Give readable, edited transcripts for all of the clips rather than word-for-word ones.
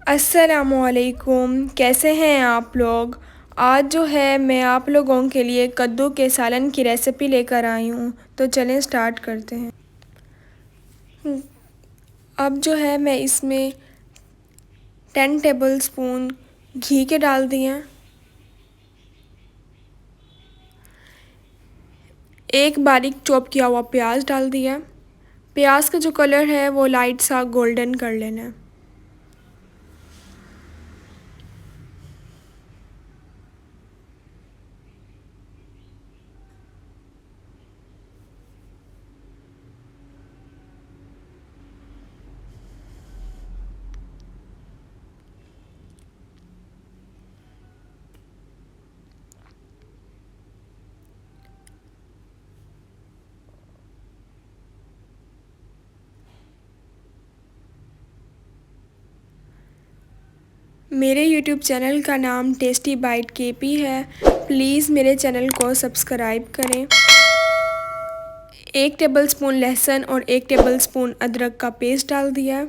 अस्सलामुअलैकुम, कैसे हैं आप लोग। आज जो है मैं आप लोगों के लिए कद्दू के सालन की रेसिपी लेकर आई हूँ। तो चलें स्टार्ट करते हैं। अब जो है मैं इसमें 10 टेबलस्पून घी के डाल दिए, एक बारीक चॉप किया हुआ प्याज डाल दिया। प्याज का जो कलर है वो लाइट सा गोल्डन कर लेना है। मेरे YouTube चैनल का नाम टेस्टी बाइट केपी है। प्लीज़ मेरे चैनल को सब्सक्राइब करें। 1 टेबलस्पून लहसुन और 1 टेबलस्पून अदरक का पेस्ट डाल दिया।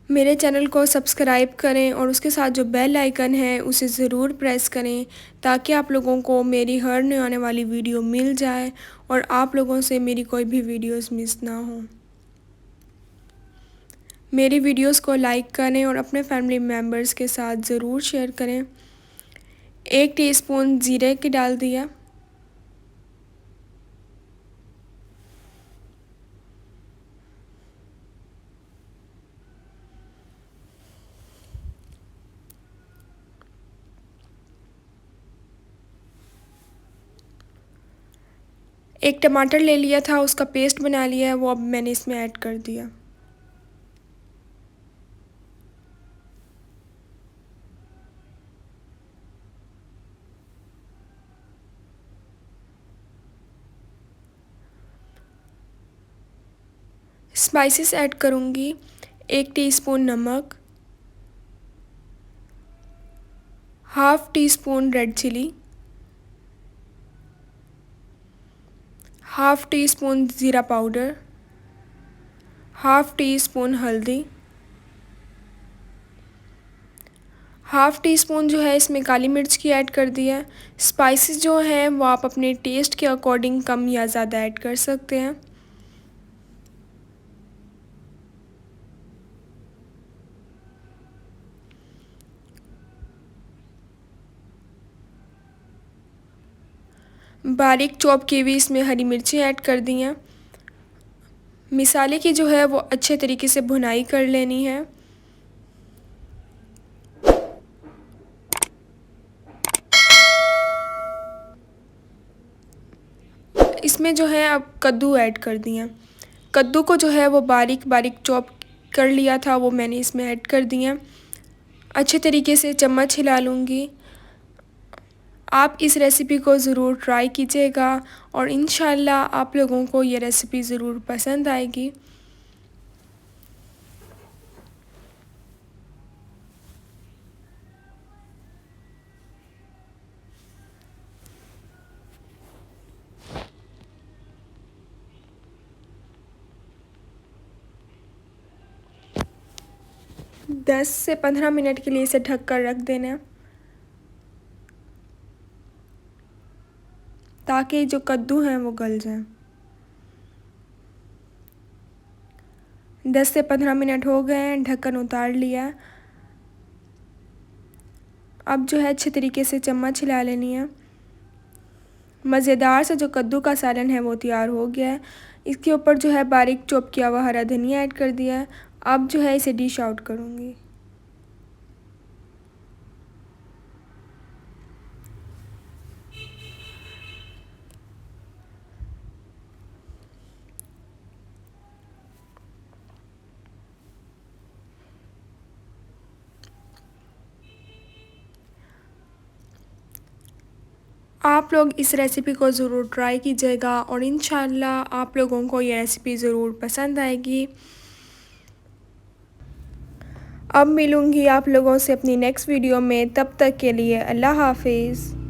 मेरे चैनल को सब्सक्राइब करें और उसके साथ जो बेल आइकन है उसे ज़रूर प्रेस करें ताकि आप लोगों को मेरी हर नई आने वाली वीडियो मिल जाए और आप लोगों से मेरी कोई भी वीडियोस मिस ना हो। मेरी वीडियोस को लाइक करें और अपने फैमिली मेम्बर्स के साथ ज़रूर शेयर करें। 1 टीस्पून ज़ीरे की डाल दिया। एक टमाटर ले लिया था, उसका पेस्ट बना लिया है, वो अब मैंने इसमें ऐड कर दिया। स्पाइसेस ऐड करूँगी। 1 टीस्पून नमक, half teaspoon red chilli, half teaspoon ज़ीरा पाउडर, हाफ़ टी स्पून हल्दी, हाफ़ टी स्पून जो है इसमें काली मिर्च की ऐड कर दिया है। स्पाइसेस जो हैं वो आप अपने टेस्ट के अकॉर्डिंग कम या ज़्यादा ऐड कर सकते हैं। बारीक चॉप की हुई इसमें हरी मिर्ची ऐड कर दी हैं। मसाले की जो है वो अच्छे तरीके से भुनाई कर लेनी है। इसमें जो है अब कद्दू ऐड कर दिए। कद्दू को जो है वो बारीक बारीक चॉप कर लिया था, वो मैंने इसमें ऐड कर दिए। अच्छे तरीके से चम्मच हिला लूँगी। आप इस रेसिपी को ज़रूर ट्राई कीजिएगा और इंशाल्लाह आप लोगों को ये रेसिपी ज़रूर पसंद आएगी। दस से 15 मिनट के लिए इसे ढक कर रख देना ताकि जो कद्दू हैं वो गल जाएं। 10 से 15 मिनट हो गए हैं, ढक्कन उतार लिया। अब जो है अच्छे तरीके से चम्मच हिला लेनी है। मज़ेदार से जो कद्दू का सालन है वो तैयार हो गया है। इसके ऊपर जो है बारीक चॉप किया हुआ हरा धनिया ऐड कर दिया है। अब जो है इसे डिश आउट करूँगी। आप लोग इस रेसिपी को ज़रूर ट्राई कीजिएगा और इंशाल्लाह आप लोगों को ये रेसिपी ज़रूर पसंद आएगी। अब मिलूँगी आप लोगों से अपनी नेक्स्ट वीडियो में, तब तक के लिए अल्लाह हाफिज़।